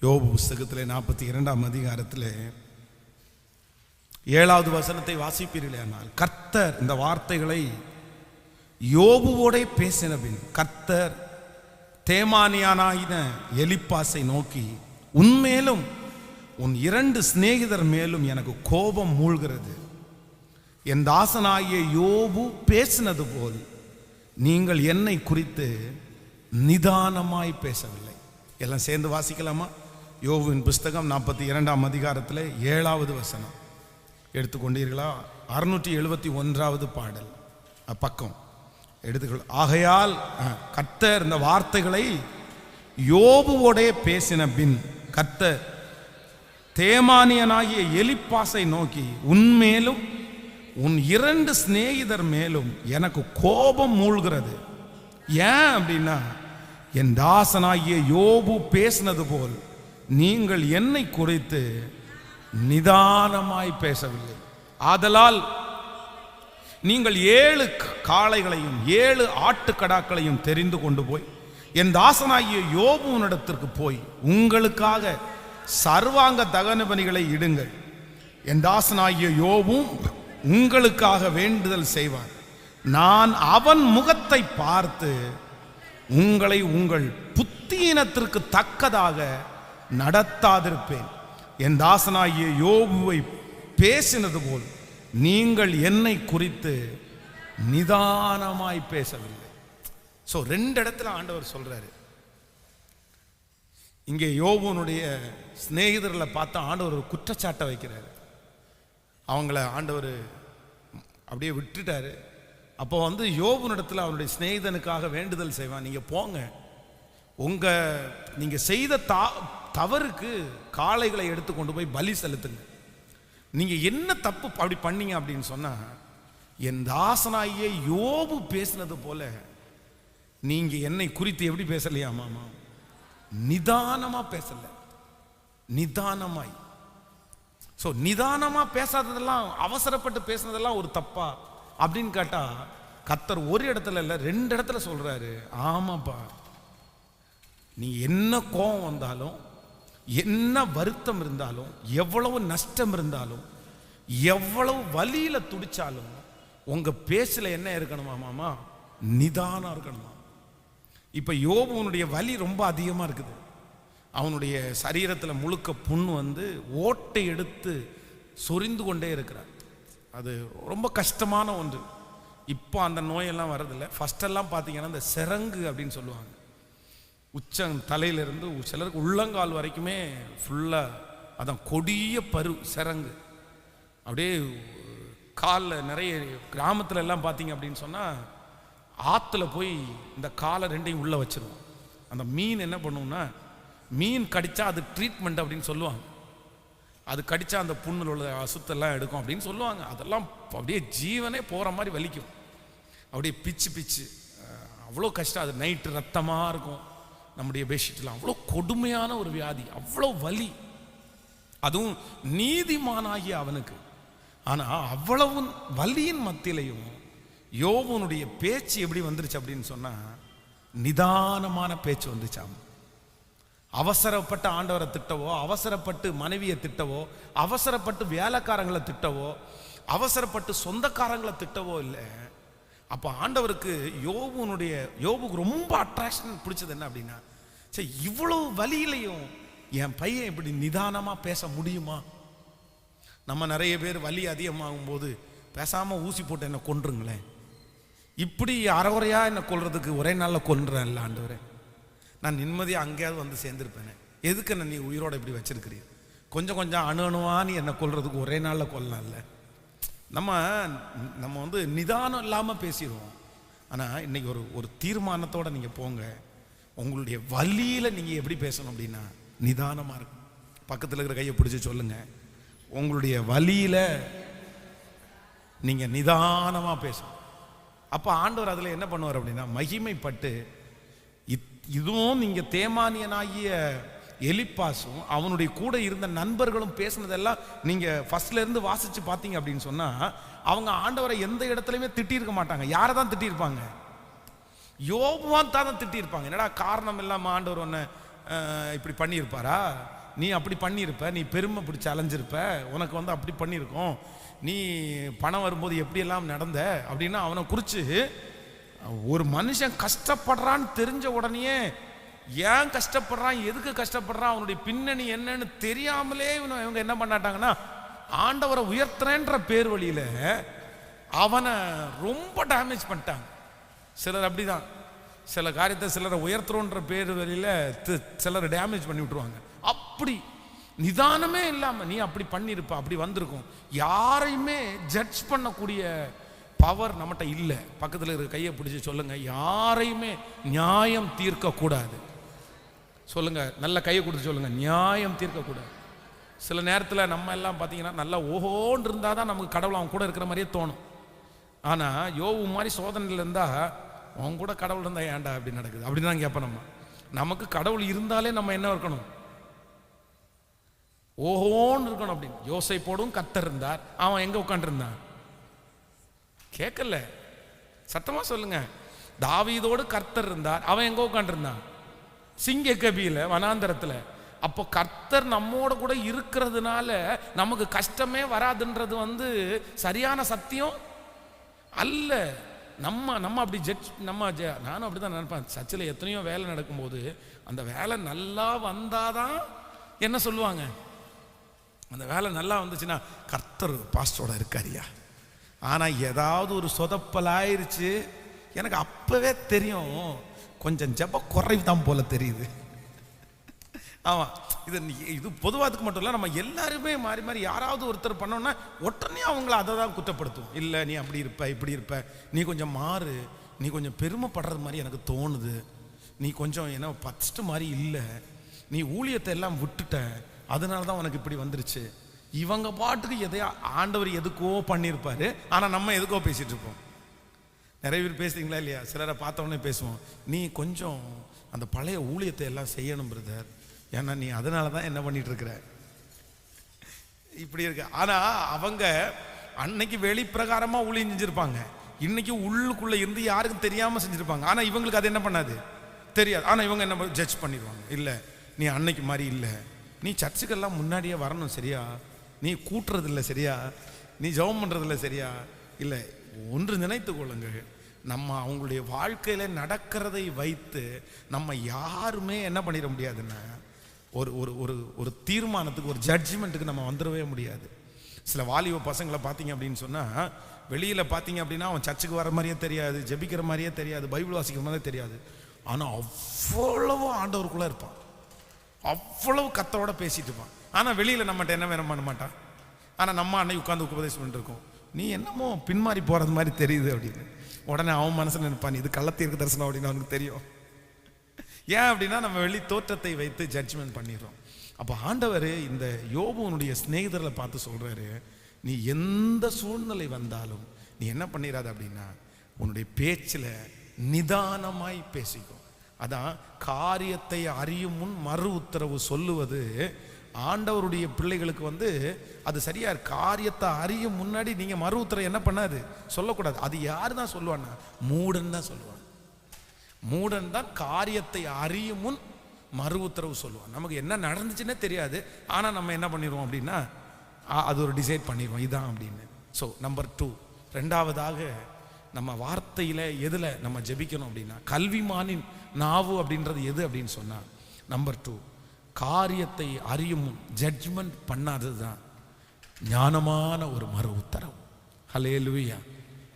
யோபு புஸ்தகத்தில் 42ஆம் அதிகாரத்தில் 7வது வசனத்தை வாசிப்பீர்களேனால், கர்த்தர் இந்த வார்த்தைகளை யோபுவோடே பேசின பின் கர்த்தர் தேமானியானாயின எலிப்பாசை நோக்கி, உன்மேலும் உன் 2 சிநேகிதர் மேலும் எனக்கு கோபம் மூழ்கிறது. என் தாசனாகிய யோபு பேசினது போல் நீங்கள் என்னை குறித்து நிதானமாய் பேசவில்லை. எல்லாம் சேர்ந்து வாசிக்கலாமா? யோபுவின் புஸ்தகம் 42ஆம் அதிகாரத்தில் 7வது வசனம் எடுத்துக்கொண்டீர்களா? 671வது பாடல் பக்கம் எடுத்துக்கொள். ஆகையால் கர்த்தர் இந்த வார்த்தைகளை யோபுவோடே பேசின பின் கர்த்தர் தேமானியனாகிய எலிப்பாசை நோக்கி, உன்மேலும் உன் 2 சிநேகிதர் மேலும் எனக்கு கோபம் மூழ்கிறது. ஏன் அப்படின்னா, என் தாசனாகிய யோபு பேசினது போல் நீங்கள் என்னை குறித்து நிதானமாய் பேசவில்லை. ஆதலால் நீங்கள் 7 காளைகளையும் 7 ஆட்டுக்கடாக்களையும் தெரிந்து கொண்டு போய் என் தாசனாகிய யோபுவினிடத்திற்கு போய் உங்களுக்காக சர்வாங்க தகன பலிகளை இடுங்கள். என் தாசனாகிய யோபும் உங்களுக்காக வேண்டுதல் செய்வார். நான் அவன் முகத்தை பார்த்து உங்களை உங்கள் புத்தீனத்திற்கு தக்கதாக நடத்தாதிருப்பேன். என் தாசனாகிய யோபுவை பேசினது போல் நீங்கள் என்னை குறித்து நிதானமாய் பேசவில்லை. ஸோ 2 இடத்துல ஆண்டவர் சொல்றாரு. இங்கே யோபுனுடைய சிநேகிதர்களை பார்த்தா ஆண்டவர் ஒரு குற்றச்சாட்டை வைக்கிறாரு. அவங்கள ஆண்டவர் அப்படியே விட்டுட்டாரு. அப்போ யோபுனிடத்தில் அவருடைய சிநேகிதனுக்காக வேண்டுதல் செய்வான். நீங்கள் போங்க, நீங்கள் செய்த தவறுக்கு காளைகளை எடுத்து கொண்டு போய் பலி செலுத்துங்க. நீங்கள் என்ன தப்பு அப்படி பண்ணீங்க அப்படின்னு சொன்னால், என் தாசனாகிய யோபு பேசினது போல நீங்கள் என்னை குறித்து எப்படி பேசலையாமா? நிதானமாக பேசல, நிதானமாய். ஸோ நிதானமாக பேசாததெல்லாம், அவசரப்பட்டு பேசுனதெல்லாம் ஒரு தப்பா அப்படின்னு கேட்டால், கர்த்தர் ஒரு இடத்துல இல்லை 2 இடத்துல சொல்கிறாரு. ஆமாப்பா, நீ என்ன கோபம் வந்தாலும், என்ன வருத்தம் இருந்தாலும், எவ்வளவு நஷ்டம் இருந்தாலும், எவ்வளவு வலியில் துடிச்சாலும் உங்கள் பேச்சில் என்ன இருக்கணுமா மாமா? நிதானம் இருக்கணுமா? இப்போ யோபுனுடைய வலி ரொம்ப அதிகமாக இருக்குது. அவனுடைய சரீரத்தில் முழுக்க புண் ஓட்டை எடுத்து சொரிந்து கொண்டே இருக்கிறார். அது ரொம்ப கஷ்டமான ஒன்று. இப்போ அந்த நோயெல்லாம் வர்றதில்லை. ஃபஸ்ட்டெல்லாம் பார்த்தீங்கன்னா இந்த சிரங்கு அப்படின்னு சொல்லுவாங்க. உச்சம் தலையிலிருந்து சிலருக்கு உள்ளங்கால் வரைக்குமே ஃபுல்லாக அதான் கொடிய சிரங்கு. அப்படியே காலில் நிறைய கிராமத்தில் எல்லாம் பார்த்தீங்க அப்படின்னு சொன்னால், ஆற்றுல போய் இந்த காலை 2ஐயும் உள்ளே வச்சிருவோம். அந்த மீன் என்ன பண்ணுவோம்னா, மீன் கடிச்சா அது ட்ரீட்மெண்ட் அப்படின்னு சொல்லுவாங்க. அது கடிச்சா அந்த புண்ணில் உள்ள அசுத்தெல்லாம் எடுக்கும் அப்படின்னு சொல்லுவாங்க. அதெல்லாம் அப்படியே ஜீவனே போகிற மாதிரி வலிக்கும். அப்படியே பிச்சு அவ்வளோ கஷ்டம். அது நைட்டு ரத்தமாக இருக்கும். நம்முடைய பெட்ஷீட்லாம் அவ்வளோ கொடுமையான ஒரு வியாதி, அவ்வளோ வலி. அதுவும் நீதிமானாகிய அவனுக்கு. ஆனால் அவ்வளவு வலியின் மத்தியிலையும் யோபுனுடைய பேச்சு எப்படி வந்துருச்சு அப்படின்னு சொன்னால், நிதானமான பேச்சு வந்துச்சாம். அவசரப்பட்டு ஆண்டவரை திட்டவோ, அவசரப்பட்டு மனைவியை திட்டவோ, அவசரப்பட்டு வேலைக்காரங்களை திட்டவோ, அவசரப்பட்டு சொந்தக்காரங்களை திட்டவோ இல்லை. அப்போ ஆண்டவருக்கு யோபுக்கு ரொம்ப அட்ராக்ஷன் பிடிச்சது என்ன அப்படின்னா, சரி இவ்வளவு வலியிலையும் என் பையன் இப்படி நிதானமாக பேச முடியுமா? நம்ம நிறைய பேர் வலி அதிகமாகும் போது பேசாமல் ஊசி போட்டு என்ன கொன்றுங்களேன், இப்படி அறகுறையாக என்ன கொல்றதுக்கு ஒரே நாளில் கொல்றேன் இல்லை ஆண்டவரே, நான் நிம்மதியாக அங்கேயாவது சேர்ந்துருப்பேனே, எதுக்கு என்ன நீ உயிரோடு இப்படி வச்சிருக்கிறீ? கொஞ்சம் கொஞ்சம் அணுவா நீ என்னை கொல்றதுக்கு ஒரே நாளில் கொல்லலாம் இல்லை. நம்ம நிதானம் இல்லாமல் பேசிடுவோம். ஆனால் இன்னைக்கு ஒரு தீர்மானத்தோடு நீங்கள் போங்க. உங்களுடைய வலியில் நீங்கள் எப்படி பேசணும் அப்படின்னா நிதானமாக இருக்கும். பக்கத்தில் இருக்கிற கையை பிடிச்சி சொல்லுங்க, உங்களுடைய வலியில் நீங்கள் நிதானமாக பேசணும். அப்போ ஆண்டவர் அதில் என்ன பண்ணுவார் அப்படின்னா, மகிமைப்பட்டு இதுவும் நீங்கள் தேமானியனாகிய எலிப்பாசும் அவனுடைய கூட இருந்த நண்பர்களும் பேசினதெல்லாம் நீங்கள் ஃபர்ஸ்ட்லேருந்து வாசித்து பார்த்தீங்க அப்படின்னு சொன்னால், அவங்க ஆண்டவரை எந்த இடத்துலையுமே திட்டியிருக்க மாட்டாங்க. யாரை தான் திட்டியிருப்பாங்க? யோபுவான் தான் திட்டியிருப்பாங்க. என்னடா காரணம் இல்லாமல் ஆண்டவர் ஒன்று இப்படி பண்ணியிருப்பாரா, நீ அப்படி பண்ணியிருப்ப, நீ பெருமை பிடிச்சி அலைஞ்சிருப்ப, உனக்கு வந்து அப்படி பண்ணியிருக்கோம், நீ பணம் வரும்போது எப்படியெல்லாம் நடந்த அப்படின்னா அவனை குறித்து ஒரு மனுஷன் கஷ்டப்படுறான்னு தெரிஞ்ச உடனே ஏன் கஷ்டப்படுறான், எதுக்கு கஷ்டப்படுறான், அவனுடைய பின்னணி என்னன்னு தெரியாமலே இவங்க என்ன பண்ணாட்டாங்கன்னா ஆண்டவரை உயர்த்துறேன்ற பேர் வழியில அவனை ரொம்ப டேமேஜ் பண்ணிட்டாங்க. சிலர் அப்படிதான், சில காரியத்தை சிலரை உயர்த்துறோன்ற பேர் வழியில சிலரை டேமேஜ் பண்ணி விட்டுருவாங்க. அப்படி நிதானமே இல்லாம நீ அப்படி பண்ணிருப்ப, அப்படி வந்திருக்கும். யாரையுமே ஜட்ஜ் பண்ணக்கூடிய பவர் நம்மகிட்ட இல்லை. பக்கத்தில் இருக்க கையை பிடிச்சி சொல்லுங்க, யாரையுமே நியாயம் தீர்க்க கூடாது. சொல்லுங்க, நல்ல கையை கொடுத்து சொல்லுங்க, நியாயம் தீர்க்க கூடாது. சில நேரத்தில் நம்ம எல்லாம் பார்த்தீங்கன்னா நல்லா ஓஹோன்னு இருந்தால் தான் நமக்கு கடவுள் அவன் கூட இருக்கிற மாதிரியே தோணும். ஆனால் யோபு மாதிரி சோதனையில் இருந்தால் அவன் கூட கடவுள் இருந்தால் ஏன்டா அப்படி நடக்குது அப்படின்னு தான் கேட்போம். நமக்கு கடவுள் இருந்தாலே நம்ம என்ன இருக்கணும், ஓஹோன்னு இருக்கணும் அப்படின்னு. யோசேப்போடும் கர்த்தர் இருந்தார், அவன் எங்கே உட்காந்துருந்தான் கேட்கல, சத்தமா சொல்லுங்க. தாவீதோடு கர்த்தர் இருந்தார், அவன் எங்கே உட்காந்துருந்தான், சிங்க கபியில வனாந்தரத்தில். அப்போ கர்த்தர் நம்மோட கூட இருக்கிறதுனால நமக்கு கஷ்டமே வராதுன்றது வந்து சரியான சத்தியம் அல்ல. நம்ம அப்படி ஜட்ஜ் நானும் அப்படி தான் நினைப்பேன். சர்ச்சில் எத்தனையோ வேலை நடக்கும்போது அந்த வேலை நல்லா வந்தாதான் என்ன சொல்லுவாங்க, அந்த வேலை நல்லா வந்துச்சுன்னா கர்த்தர் பாஸ்டரோட இருக்காரியா. ஆனால் ஏதாவது ஒரு சொதப்பலாயிருச்சு, எனக்கு அப்பவே தெரியும் கொஞ்சம் ஜெப குறைவு தான் போல தெரியுது. ஆமாம், இது பொதுவாத்துக்கு மட்டும் இல்லை, நம்ம எல்லாருமே மாறி மாறி யாராவது ஒருத்தர் பண்ணோன்னா உடனே அவங்கள அதை தான் குற்றப்படுத்தும். இல்லை நீ அப்படி இருப்ப, இப்படி இருப்ப, நீ கொஞ்சம் மாறு, நீ கொஞ்சம் பெருமைப்படுறது மாதிரி எனக்கு தோணுது, நீ கொஞ்சம் என்ன ஃபஸ்ட்டு மாதிரி இல்லை, நீ ஊழியத்தை எல்லாம் விட்டுட்ட, அதனால தான் உனக்கு இப்படி வந்துருச்சு. இவங்க பாட்டுக்கு எதையா ஆண்டவர் எதுக்கோ பண்ணியிருப்பாரு, ஆனால் நம்ம எதுக்கோ பேசிட்டு இருப்போம். நிறைய பேர் பேசுறீங்களா இல்லையா? சிலரை பார்த்தோன்னே பேசுவோம், நீ கொஞ்சம் அந்த பழைய ஊழியத்தை எல்லாம் செய்யணும் பிரதர், ஏன்னா நீ அதனால தான் என்ன பண்ணிட்டு இருக்கிற இப்படி இருக்கு. ஆனால் அவங்க அன்னைக்கு வெளிப்பிரகாரமா ஊழியம் செஞ்சிருப்பாங்க, இன்னைக்கு உள்ளுக்குள்ள இருந்து யாருக்கும் தெரியாம செஞ்சிருப்பாங்க. ஆனால் இவங்களுக்கு அது என்ன பண்ணாது, தெரியாது. ஆனால் இவங்க என்ன ஜட்ஜ் பண்ணிடுவாங்க, இல்லை நீ அன்னைக்கு மாதிரி இல்லை, நீ சர்ச்சுக்கெல்லாம் முன்னாடியே வரணும் சரியா, நீ கூட்டுறது இல்லை சரியா, நீ ஜெபம் பண்றது இல்லை சரியா. இல்லை, ஒன்று நினைத்து கொள்ளுங்கள், நம்ம அவங்களுடைய வாழ்க்கையில நடக்கிறதை வைத்து நம்ம யாருமே என்ன பண்ணிட முடியாதுன்னா ஒரு ஒரு ஒரு ஒரு தீர்மானத்துக்கு, ஒரு ஜட்ஜ்மெண்ட்டுக்கு நம்ம வந்துடவே முடியாது. சில வாலிப பசங்களை பார்த்தீங்க அப்படின்னு சொன்னால், வெளியில் பார்த்தீங்க அப்படின்னா அவன் சர்ச்சுக்கு வர மாதிரியே தெரியாது, ஜெபிக்கிற மாதிரியே தெரியாது, பைபிள் வாசிக்கிற மாதிரியே தெரியாது. ஆனால் அவ்வளவு ஆண்டவருக்குள்ளே இருப்பான், அவ்வளவு கத்தரோட பேசிட்டு இருப்பான். ஆனால் வெளியில் நம்மகிட்ட என்ன வேணும் பண்ண மாட்டான். ஆனால் நம்ம அன்னைக்கு உட்காந்து உபதேசம் பண்ணிட்டு இருக்கோம், நீ என்னமோ பின்மாறி போகிறது மாதிரி தெரியுது அப்படின்னு. உடனே அவன் மனசில் நினைப்பான், இது கள்ளத்தீர்க்க தரிசனம் அப்படின்னு அவனுக்கு தெரியும். ஏன் அப்படின்னா நம்ம வெளி தோற்றத்தை வைத்து ஜட்ஜ்மெண்ட் பண்ணிடுறோம். அப்போ ஆண்டவர் இந்த யோபுனுடைய சிநேகிதர்களை பார்த்து சொல்றாரு, நீ எந்த சூழ்நிலை வந்தாலும் நீ என்ன பண்ணிடாத அப்படின்னா உன்னுடைய பேச்சில் நிதானமாய் பேசிக்கும். அதான் காரியத்தை அறியும் முன் மறு உத்தரவு சொல்லுவது ஆண்டவருடைய பிள்ளைகளுக்கு வந்து அது சரியா. காரியத்தை அறியும் முன்னாடி நீங்க மறு உத்தரவு என்ன பண்ணாது சொல்லக்கூடாது. அது யாரு தான் சொல்லுவான்னா மூடன் தான் சொல்லுவான். மூடன் தான் காரியத்தை அறியும் முன் மறு உத்தரவு சொல்லுவான். நமக்கு என்ன நடந்துச்சுன்னே தெரியாது, ஆனா நம்ம என்ன பண்ணிடுவோம் அப்படின்னா அது ஒரு டிசைட் பண்ணிடுவோம் இதான் அப்படின்னு. ஸோ நம்பர் 2, ரெண்டாவதாக நம்ம வார்த்தையில எதுல நம்ம ஜெபிக்கணும் அப்படின்னா கல்விமானின் நாவு அப்படின்றது எது அப்படின்னு சொன்னா நம்பர் 2, காரியத்தை அறியும் ஜட்ஜ்மெண்ட் பண்ணாதது தான் ஞானமான ஒரு மறு உத்தரவு. ஹல்லேலூயா.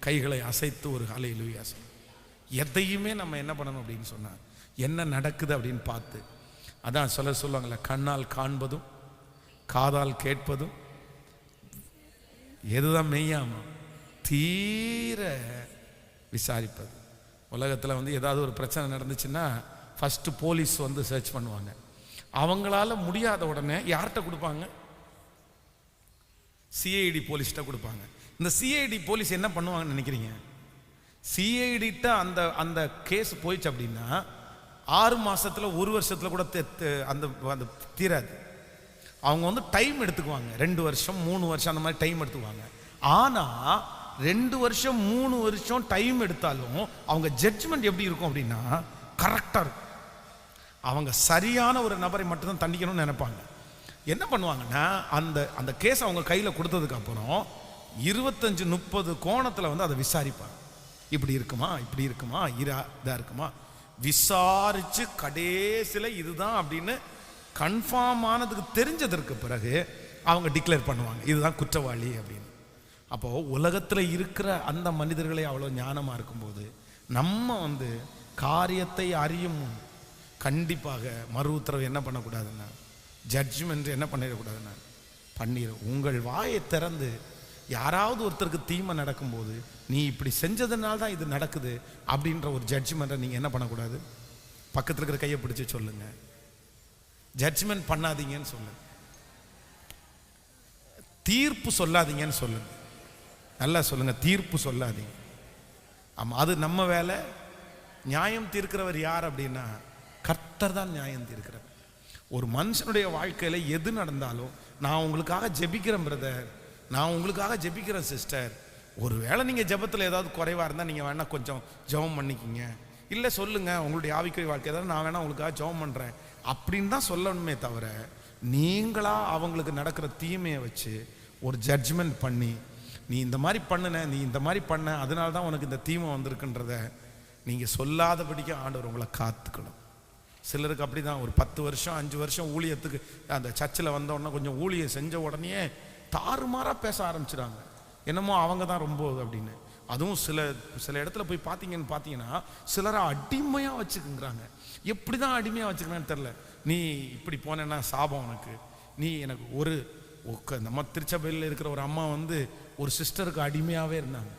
கைகளை அசைத்து ஒரு ஹல்லேலூயா. எதையுமே நம்ம என்ன பண்ணணும் அப்படின்னு சொன்னா என்ன நடக்குது அப்படின்னு பார்த்து, அதான் சொல்லுவாங்கல்ல, கண்ணால் காண்பதும் காதால் கேட்பதும் எதுதான் மெய்யாம தீர விசாரிப்பது. உலகத்தில் வந்து ஏதாவது ஒரு பிரச்சனை நடந்துச்சுன்னா ஃபர்ஸ்ட் போலீஸ் வந்து சர்ச் பண்ணுவாங்க. அவங்களால முடியாத உடனே யார்கிட்ட கொடுப்பாங்க? சிஐடி போலீஸ்கிட்ட கொடுப்பாங்க. இந்த சிஐடி போலீஸ் என்ன பண்ணுவாங்கன்னு நினைக்கிறீங்க? சிஐடிட்ட அந்த அந்த கேஸ் போயிடுச்சு அப்படின்னா 6 மாசத்துல 1 வருஷத்துல கூட அந்த தீராது. அவங்க வந்து டைம் எடுத்துக்குவாங்க, 2 வருஷம் 3 வருஷம் அந்த மாதிரி டைம் எடுத்துக்குவாங்க. ஆனா 2 வருஷம் 3 வருஷம் டைம் எடுத்தாலும் அவங்க ஜட்ஜ்மெண்ட் எப்படி இருக்கும் அப்படின்னா கரெக்டா இருக்கும். அவங்க சரியான ஒரு நபரை மட்டும்தான் தண்டிக்கணும்னு நினைப்பாங்க. என்ன பண்ணுவாங்கன்னா, அந்த அந்த கேஸ் அவங்க கையில் கொடுத்ததுக்கு அப்புறம் 25-30 கோணத்தில் வந்து அதை விசாரிப்பாங்க. இப்படி இருக்குமா, இப்படி இருக்குமா, இதாக இருக்குமா, விசாரிச்சு கடைசியில் இதுதான் அப்படின்னு கன்ஃபார்ம் ஆனதுக்கு தெரிஞ்சதற்கு பிறகு அவங்க டிக்ளேர் பண்ணுவாங்க இதுதான் குற்றவாளி அப்படின்னு. அப்போது உலகத்தில் இருக்கிற அந்த மனிதர்களே அவ்வளோ ஞானமாக இருக்கும்போது நம்ம வந்து காரியத்தை அறியும் கண்டிப்பாக மறு உத்தரவு என்ன பண்ணக்கூடாதுன்னா, ஜட்ஜ்மெண்ட் என்ன பண்ணிடக்கூடாதுன்னா பண்ணிடும். உங்கள் வாயை திறந்து யாராவது ஒருத்தருக்கு தீமை நடக்கும்போது நீ இப்படி செஞ்சதுனால தான் இது நடக்குது அப்படின்ற ஒரு ஜட்ஜ்மெண்ட்டை நீங்கள் என்ன பண்ணக்கூடாது, பக்கத்தில் இருக்கிற கையை பிடிச்சி சொல்லுங்க, ஜட்ஜ்மெண்ட் பண்ணாதீங்கன்னு சொல்லுங்க, தீர்ப்பு சொல்லாதீங்கன்னு சொல்லுங்க. நல்லா சொல்லுங்க, தீர்ப்பு சொல்லாதீங்க. ஆமாம், அது நம்ம வேலை. நியாயம் தீர்க்கிறவர் யார் அப்படின்னா கர்த்தர் தான் நியாயம் தீர்க்கிறவர். ஒரு மனுஷனுடைய வாழ்க்கையில் எது நடந்தாலும் நான் உங்களுக்காக ஜெபிக்கிறேன் பிரதர், நான் உங்களுக்காக ஜெபிக்கிறேன் சிஸ்டர், ஒருவேளை நீங்கள் ஜெபத்தில் ஏதாவது குறைவாக இருந்தால் நீங்கள் வேணால் கொஞ்சம் ஜெபம் பண்ணிக்கிங்க, இல்லை சொல்லுங்கள் உங்களுடைய ஆவிக்குரிய வாழ்க்கை ஏதாவது நான் வேணால் உங்களுக்காக ஜெபம் பண்ணுறேன் அப்படின்னு தான் சொல்லணுமே தவிர, நீங்களாக அவங்களுக்கு நடக்கிற தீமையை வச்சு ஒரு ஜட்ஜ்மெண்ட் பண்ணி நீ இந்த மாதிரி பண்ணுன, நீ இந்த மாதிரி பண்ண, அதனால தான் உனக்கு இந்த தீமை வந்திருக்குன்றத நீங்கள் சொல்லாதபடிக்கு ஆண்டவர் உங்களை காத்துக்கணும். சிலருக்கு அப்படி தான், ஒரு 10 வருஷம் 5 வருஷம் ஊழியத்துக்கு அந்த சர்ச்சில் வந்தோடனே கொஞ்சம் ஊழியம் செஞ்ச உடனே தாறுமாறாக பேச ஆரம்பிச்சிடாங்க, என்னமோ அவங்க தான் ரொம்ப அப்படின்னு. அதுவும் சில இடத்துல போய் பார்த்தீங்கன்னா சிலரை அடிமையாக வச்சுக்குங்கிறாங்க. எப்படி தான் அடிமையாக வச்சுக்கிறான்னு தெரில. நீ இப்படி போனேன்னா சாபம் உனக்கு, நீ எனக்கு ஒரு நம்ம திருச்சபையில் இருக்கிற ஒரு அம்மா வந்து ஒரு சிஸ்டருக்கு அடிமையாகவே இருந்தாங்க.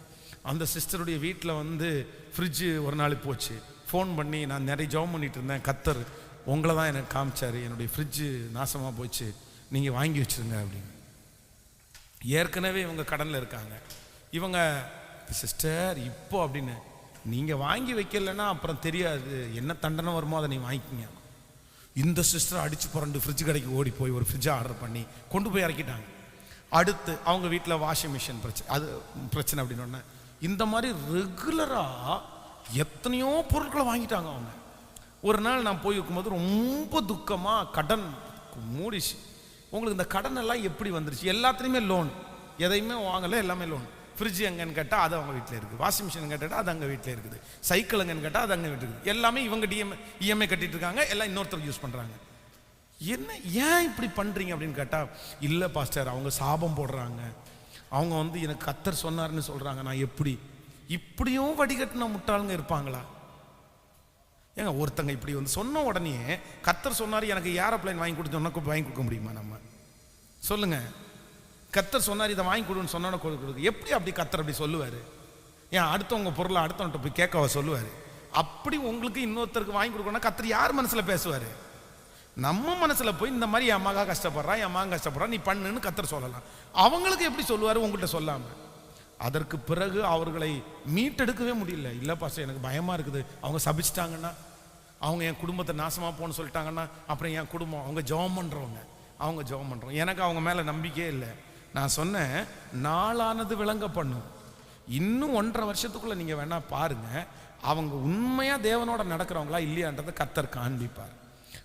அந்த சிஸ்டருடைய வீட்டில் வந்து ஃப்ரிட்ஜு ஒரு நாள் போச்சு. ஃபோன் பண்ணி நான் நிறைய ஜெபம் பண்ணிட்டு இருந்தேன், கர்த்தர் உங்களை தான் எனக்கு காமிச்சார், என்னுடைய ஃப்ரிட்ஜு நாசமாக போச்சு, நீங்கள் வாங்கி வச்சுருங்க அப்படின்னு. ஏற்கனவே இவங்க கடனில் இருக்காங்க. இவங்க சிஸ்டர் இப்போ அப்படின்னு, நீங்கள் வாங்கி வைக்கலைன்னா அப்புறம் தெரியாது என்ன தண்டனை வருமோ அதை நீ வாங்கிக்கிங்க. இந்த சிஸ்டர் அடித்து புரண்டு ஃப்ரிட்ஜ் கடைக்கு ஓடி போய் ஒரு ஃப்ரிட்ஜை ஆர்டர் பண்ணி கொண்டு போய் இறக்கிட்டாங்க. அடுத்து அவங்க வீட்டில் வாஷிங் மிஷின் பிரச்சனை அப்படின்னு. இந்த மாதிரி ரெகுலராக எத்தனையோ பொருட்களை வாங்கிட்டாங்க அவங்க. ஒரு நாள் நான் போய் இருக்கும்போது ரொம்ப துக்கமாக கடன் மூடிச்சு. உங்களுக்கு இந்த கடன் எல்லாம் எப்படி வந்துருச்சு? எல்லாத்துலேயுமே லோன், எதையுமே வாங்கலை, எல்லாமே லோன். ஃப்ரிட்ஜ் எங்கன்னு கேட்டால் அது அவங்க வீட்டில் இருக்குது, வாஷிங் மிஷின் கேட்டால் அது அங்கே வீட்டில் இருக்குது, சைக்கிள் எங்கன்னு கேட்டால் அது அங்கே வீட்டில் இருக்குது, எல்லாமே இவங்க இஎம்ஐ கட்டிட்டு இருக்காங்க, எல்லாம் இன்னொருத்தருக்கு யூஸ் பண்ணுறாங்க. என்ன ஏன் இப்படி பண்ணுறீங்க அப்படின்னு கேட்டால், இல்லை பாஸ்டர் அவங்க சாபம் போடுறாங்க, அவங்க வந்து எனக்கு கர்த்தர் சொன்னார்னு சொல்கிறாங்க. நான் எப்படி இப்படியும் வடிகட்டின முட்டாளுங்க இருப்பாங்களா? ஏங்க ஒருத்தங்க இப்படி வந்து சொன்ன உடனே கர்த்தர் சொன்னார் எனக்கு ஏரோப்ளைன் வாங்கி கொடுத்து உனக்கு வாங்கி கொடுக்க முடியுமா? நம்ம சொல்லுங்க, கர்த்தர் சொன்னார் இதை வாங்கி கொடுன்னு சொன்ன கொடுக்கு எப்படி அப்படி கர்த்தர் அப்படி சொல்லுவார்? ஏன் அடுத்தவங்க பொருளை அடுத்தவன்கிட்ட போய் கேட்கவா சொல்லுவார்? அப்படி உங்களுக்கு இன்னொருத்தருக்கு வாங்கி கொடுக்கணும்னா கர்த்தர் யார் மனசில் பேசுவார்? நம்ம மனசில் போய் இந்த மாதிரி என் மகா கஷ்டப்படுறா, என் மகன் கஷ்டப்படுறா, நீ பண்ணுன்னு கர்த்தர் சொல்லலாம். அவங்களுக்கு எப்படி சொல்லுவார் உங்கள்கிட்ட சொல்லாமல்? அதற்கு பிறகு அவர்களை மீட்டெடுக்கவே முடியல. இல்லை பாஸ்டர் எனக்கு பயமாக இருக்குது, அவங்க சபிச்சிட்டாங்கன்னா, அவங்க என் குடும்பத்தை நாசமாக போன்னு சொல்லிட்டாங்கன்னா அப்புறம் என் குடும்பம், அவங்க ஜெபம் பண்ணுறவங்க, அவங்க ஜெபம் பண்ணுறோம், எனக்கு அவங்க மேலே நம்பிக்கையே இல்லை. நான் சொன்னேன் நாளானது விளங்க பண்ணும், இன்னும் 1.5 வருஷத்துக்குள்ளே நீங்கள் வேணால் பாருங்கள் அவங்க உண்மையாக தேவனோட நடக்கிறவங்களா இல்லையான்றதை கர்த்தர் காண்பிப்பார்.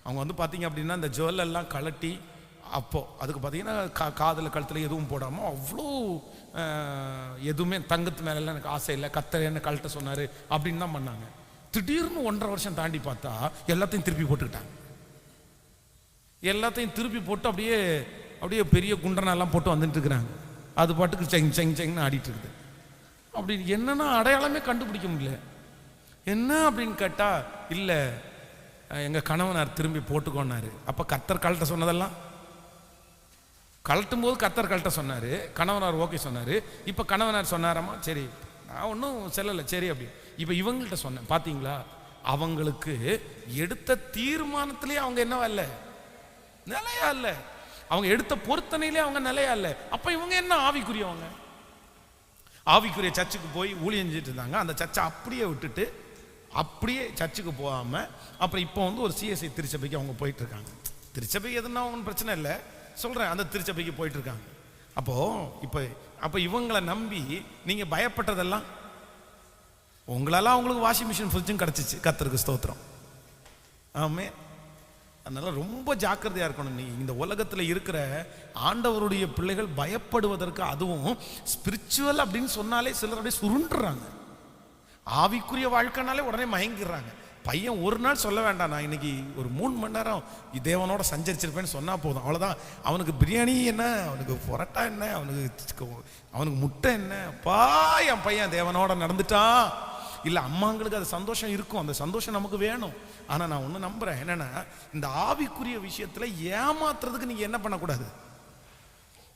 அவங்க வந்து பார்த்தீங்க அப்படின்னா இந்த ஜுவல்லெல்லாம் கலட்டி அப்போது அதுக்கு பார்த்தீங்கன்னா காதில் கழுத்தில் எதுவும் போடாமல் அவ்வளோ எதுவுமே தங்கத்து மேலெல்லாம் எனக்கு ஆசை இல்லை, கர்த்தர் என்ன கழட்ட சொன்னார் அப்படின்னு தான் பண்ணாங்க. திடீர்னு 1.5 வருஷம் தாண்டி பார்த்தா எல்லாத்தையும் திருப்பி போட்டுக்கிட்டாங்க. எல்லாத்தையும் திருப்பி போட்டு அப்படியே அப்படியே பெரிய குண்டனெல்லாம் போட்டு வந்துட்டு இருக்கிறாங்க. அது பாட்டுக்கு செங்னு ஆடிட்டு இருக்குது. அப்படி என்னன்னா அடையாளமே கண்டுபிடிக்க முடியல. என்ன அப்படின்னு கேட்டால், இல்லை எங்கள் கணவனார் திரும்பி போட்டுக்கோன்னாரு. அப்போ கர்த்தர் கழட்ட சொன்னதெல்லாம் கழட்டும் போது கர்த்தர் கழட்ட சொன்னார், கணவனார் ஓகே சொன்னார். இப்போ கணவனார் சொன்னாராமா, சரி நான் ஒன்றும் செல்லலை சரி அப்படி. இப்போ இவங்கள்ட்ட சொன்னேன், பார்த்தீங்களா அவங்களுக்கு எடுத்த தீர்மானத்திலே அவங்க என்னவா இல்லை, நிலையா இல்லை, அவங்க எடுத்த பொருத்தனையிலே அவங்க நிலையா இல்லை. அப்போ இவங்க என்ன ஆவிக்குரியவங்க? ஆவிக்குரிய சர்ச்சுக்கு போய் ஊழியம் செஞ்சுட்டு இருந்தாங்க. அந்த சர்ச்சை அப்படியே விட்டுட்டு அப்படியே சர்ச்சுக்கு போகாமல் அப்புறம் இப்போ வந்து ஒரு சிஎஸ்ஐ திருச்சபைக்கு அவங்க போயிட்டு இருக்காங்க. திருச்சபைக்கு எதுனா ஒன்றும் பிரச்சனை இல்லை சொல்கிறேன், அந்த திருச்சபைக்கு போயிட்டு இருக்காங்க. அப்போ இவங்களை நம்பி நீங்கள் பயப்பட்டதெல்லாம் உங்களால் அவங்களுக்கு வாஷிங் மிஷின் ஃப்ரிட்ஜும் கிடச்சிச்சு. கர்த்தருக்கு ஸ்தோத்திரம். ஆமே. அதனால ரொம்ப ஜாக்கிரதையா இருக்கணும். நீ இந்த உலகத்தில் இருக்கிற ஆண்டவருடைய பிள்ளைகள் பயப்படுவதற்கு, அதுவும் ஸ்பிரிச்சுவல் அப்படின்னு சொன்னாலே சிலர் அப்படியே சுருண்டுறாங்க. ஆவிக்குரிய வாழ்க்கைனாலே உடனே மயங்கிடுறாங்க. பையன் ஒரு நாள் சொல்ல வேண்டாம், நான் இன்னைக்கு ஒரு 3 மணி நேரம் தேவனோட சஞ்சரிச்சிருப்பேன்னு சொன்னால் போதும், அவ்வளோதான். அவனுக்கு பிரியாணி என்ன, அவனுக்கு பொரோட்டா என்ன, அவனுக்கு முட்டை என்ன, பா என் பையன் தேவனோட நடந்துட்டான். இல்லை, அம்மாங்களுக்கு அது சந்தோஷம் இருக்கும், அந்த சந்தோஷம் நமக்கு வேணும். ஆனால் நான் ஒன்று நம்புகிறேன், என்னென்னா இந்த ஆவிக்குரிய விஷயத்தில் ஏமாத்துறதுக்கு நீங்கள் என்ன பண்ணக்கூடாது.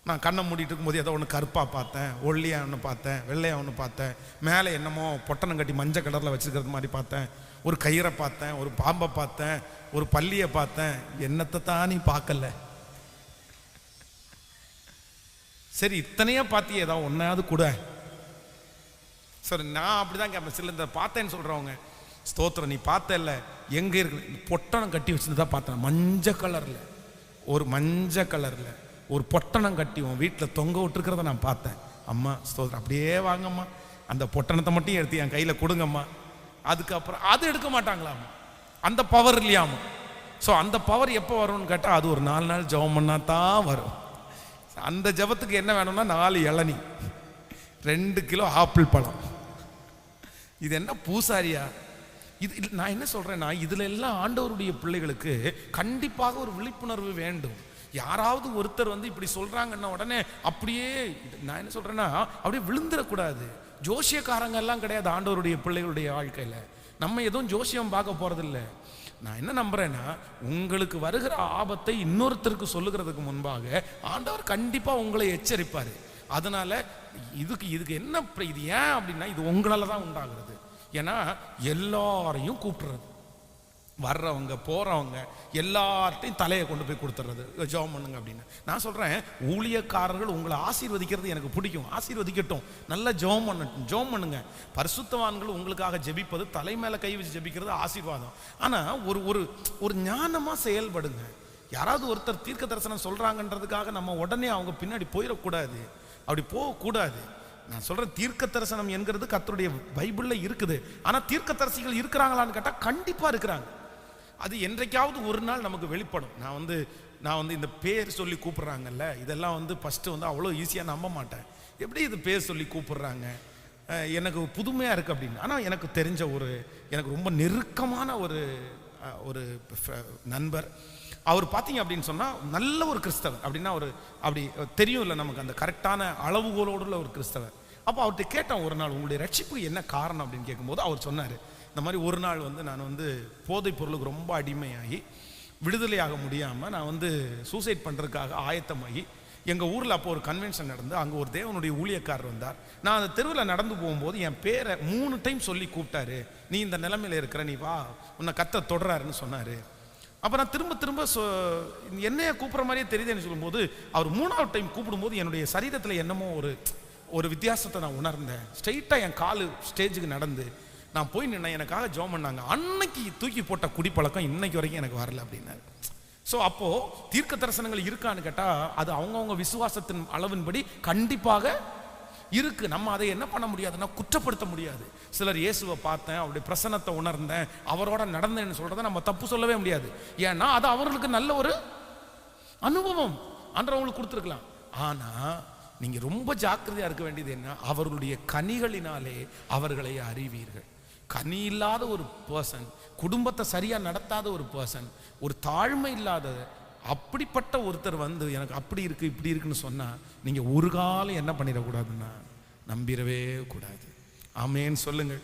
நான் கண்ணை மூடிட்டு இருக்கும்போது ஏதோ ஒன்று கருப்பாக பார்த்தேன், ஒல்லியாக ஒன்று பார்த்தேன், வெள்ளையாக ஒன்று பார்த்தேன், மேலே என்னமோ பொட்டணம் கட்டி மஞ்சள் கலரில் வச்சுருக்கிறது மாதிரி பார்த்தேன், ஒரு கயிறை பார்த்தேன், ஒரு பாம்பை பார்த்தேன், ஒரு பல்லியை பார்த்தேன். என்னத்தை தான் நீ பார்க்கல? சரி, இத்தனையா பார்த்தியே, ஏதாவது ஒன்றாவது கூட. சரி, நான் அப்படிதான் கேட்பேன். சில இந்த பார்த்தேன்னு சொல்கிறவங்க, ஸ்தோத்திரம், நீ பார்த்த இல்லை, எங்கே இருக்கு? பொட்டணம் கட்டி வச்சுருந்தா பார்த்தேன், மஞ்சள் கலரில், ஒரு மஞ்சள் கலரில் ஒரு பொட்டணம் கட்டி உன் வீட்டில் தொங்க விட்டுருக்கிறத நான் பார்த்தேன். அம்மா ஸ்தோத்திரம், அப்படியே வாங்கம்மா, அந்த பொட்டணத்தை மட்டும் எடுத்து என் கையில் கொடுங்கம்மா. அதுக்கப்புறம் அது எடுக்க மாட்டாங்களாம்மா, அந்த பவர் இல்லையாமா. ஸோ அந்த பவர் எப்போ வரும்னு கேட்டால், அது ஒரு 4 நாள் ஜெபம் பண்ணால் தான் வரும். அந்த ஜெபத்துக்கு என்ன வேணும்னா 4 இளநீ, 2 கிலோ ஆப்பிள் பழம். இது என்ன பூசாரியா இது? நான் என்ன சொல்கிறேன்னா, இதில் எல்லாம் ஆண்டவருடைய பிள்ளைகளுக்கு கண்டிப்பாக ஒரு விழிப்புணர்வு வேண்டும். யாராவது ஒருத்தர் இப்படி சொல்கிறாங்கன்னா உடனே அப்படியே, நான் என்ன சொல்கிறேன்னா, அப்படியே விழுந்துடக்கூடாது. ஜோசியக்காரங்க எல்லாம் கிடையாது ஆண்டவருடைய பிள்ளைகளுடைய வாழ்க்கையில். நம்ம எதுவும் ஜோசியம் பார்க்க போகிறதில்ல. நான் என்ன நம்புறேன்னா, உங்களுக்கு வருகிற ஆபத்தை இன்னொருத்தருக்கு சொல்லுகிறதுக்கு முன்பாக ஆண்டவர் கண்டிப்பாக உங்களை எச்சரிப்பார். அதனால இதுக்கு என்ன, இது ஏன் அப்படின்னா, இது உங்களால் தான் உண்டாகிறது. ஏன்னா எல்லாரையும் கூப்பிடுறது, வர்றவங்க போகிறவங்க எல்லார்ட்டையும் தலையை கொண்டு போய் கொடுத்துட்றது, ஜெபம் பண்ணுங்க அப்படின்னு. நான் சொல்கிறேன், ஊழியக்காரர்கள் உங்களை ஆசீர்வதிக்கிறது எனக்கு பிடிக்கும், ஆசீர்வதிக்கட்டும், நல்லா ஜெபம் ஜெபம் பண்ணுங்க. பரிசுத்தவான்கள் உங்களுக்காக ஜெபிப்பது, தலை மேலே கை வச்சு ஜெபிக்கிறது ஆசீர்வாதம். ஆனால் ஒரு ஞானமாக செயல்படுங்க. யாராவது ஒருத்தர் தீர்க்க தரிசனம் சொல்கிறாங்கன்றதுக்காக நம்ம உடனே அவங்க பின்னாடி போயிடக்கூடாது, அப்படி போகக்கூடாது. நான் சொல்கிறேன், தீர்க்க தரிசனம் என்கிறது கர்த்தருடைய பைபிளில் இருக்குது. ஆனால் தீர்க்க தரிசிகள் இருக்கிறாங்களான்னு கேட்டால் கண்டிப்பாக இருக்கிறாங்க. அது என்றைக்காவது ஒரு நாள் நமக்கு வெளிப்படும். நான் இந்த பேர் சொல்லி கூப்பிட்றாங்கல்ல, இதெல்லாம் ஃபஸ்ட்டு அவ்வளோ ஈஸியாக நம்ப மாட்டேன். எப்படி இது பேர் சொல்லி கூப்பிட்றாங்க, எனக்கு புதுமையாக இருக்குது அப்படின்னு. ஆனால் எனக்கு தெரிஞ்ச எனக்கு ரொம்ப நெருக்கமான ஒரு நண்பர், அவர் பார்த்தீங்க அப்படின்னு சொன்னால் நல்ல ஒரு கிறிஸ்தவர். அப்படின்னா அப்படி தெரியும் இல்லை நமக்கு, அந்த கரெக்டான அளவுகோலோடுள்ள ஒரு கிறிஸ்தவர். அப்போ அவர்கிட்ட கேட்டேன் ஒரு நாள், உங்களுடைய ரட்சிப்பு என்ன காரணம் அப்படின்னு கேட்கும்போது அவர் சொன்னார், இந்த மாதிரி ஒரு நாள் நான் போதைப் பொருளுக்கு ரொம்ப அடிமையாகி விடுதலையாக முடியாமல் நான் சூசைட் பண்ணுறதுக்காக ஆயத்தமாகி, எங்கள் ஊரில் அப்போ ஒரு கன்வென்ஷன் நடந்து, அங்கே ஒரு தேவனுடைய ஊழியக்காரர் வந்தார். நான் அந்த தெருவில் நடந்து போகும்போது என் பேரை 3 டைம் சொல்லி கூப்பிட்டாரு, நீ இந்த நிலைமையில் இருக்கிற, நீ வா, உன்னை கர்த்தர் தொடராருன்னு சொன்னார். அப்போ நான் திரும்ப என்னைய கூப்பிட்ற மாதிரியே தெரியுதுன்னு சொல்லும்போது, அவர் 3ஆவது டைம் கூப்பிடும்போது என்னுடைய சரீரத்தில் என்னமோ ஒரு வித்தியாசத்தை நான் உணர்ந்தேன். ஸ்ட்ரெயிட்டாக என் காலு ஸ்டேஜுக்கு நடந்து நான் போய் நின்னேன், எனக்காக ஜெபம் பண்ணாங்க. அன்னைக்கு தூக்கி போட்ட குடிப்பழக்கம் இன்னைக்கு வரைக்கும் எனக்கு வரல அப்படின்னாரு. ஸோ அப்போது தீர்க்க தரிசனங்கள் இருக்கான்னு கேட்டால், அது அவங்கவுங்க விசுவாசத்தின் அளவின்படி கண்டிப்பாக இருக்கு. நம்ம அதை என்ன பண்ண முடியாதுன்னா, குற்றப்படுத்த முடியாது. சிலர் இயேசுவை பார்த்தேன், அவருடைய பிரசன்னத்தை உணர்ந்தேன், அவரோட நடந்தேன்னு சொல்றதை நம்ம தப்பு சொல்லவே முடியாது. ஏன்னா அது அவர்களுக்கு நல்ல ஒரு அனுபவம் ஆண்டவங்களுக்கு கொடுத்துருக்கலாம். ஆனா நீங்க ரொம்ப ஜாக்கிரதையா இருக்க வேண்டியது என்ன, அவர்களுடைய கனிகளினாலே அவர்களை அறிவீர்கள். கனி இல்லாத ஒரு பர்சன், குடும்பத்தை சரியா நடத்தாத ஒரு பர்சன், ஒரு தாழ்மை இல்லாத அப்படிப்பட்ட ஒருத்தர் எனக்கு அப்படி இருக்கு இப்படி இருக்குன்னு சொன்னா, நீங்க ஒரு காலம் என்ன பண்ணிடக்கூடாதுன்னா, நம்பிடவே கூடாது. ஆமேன்னு சொல்லுங்கள்.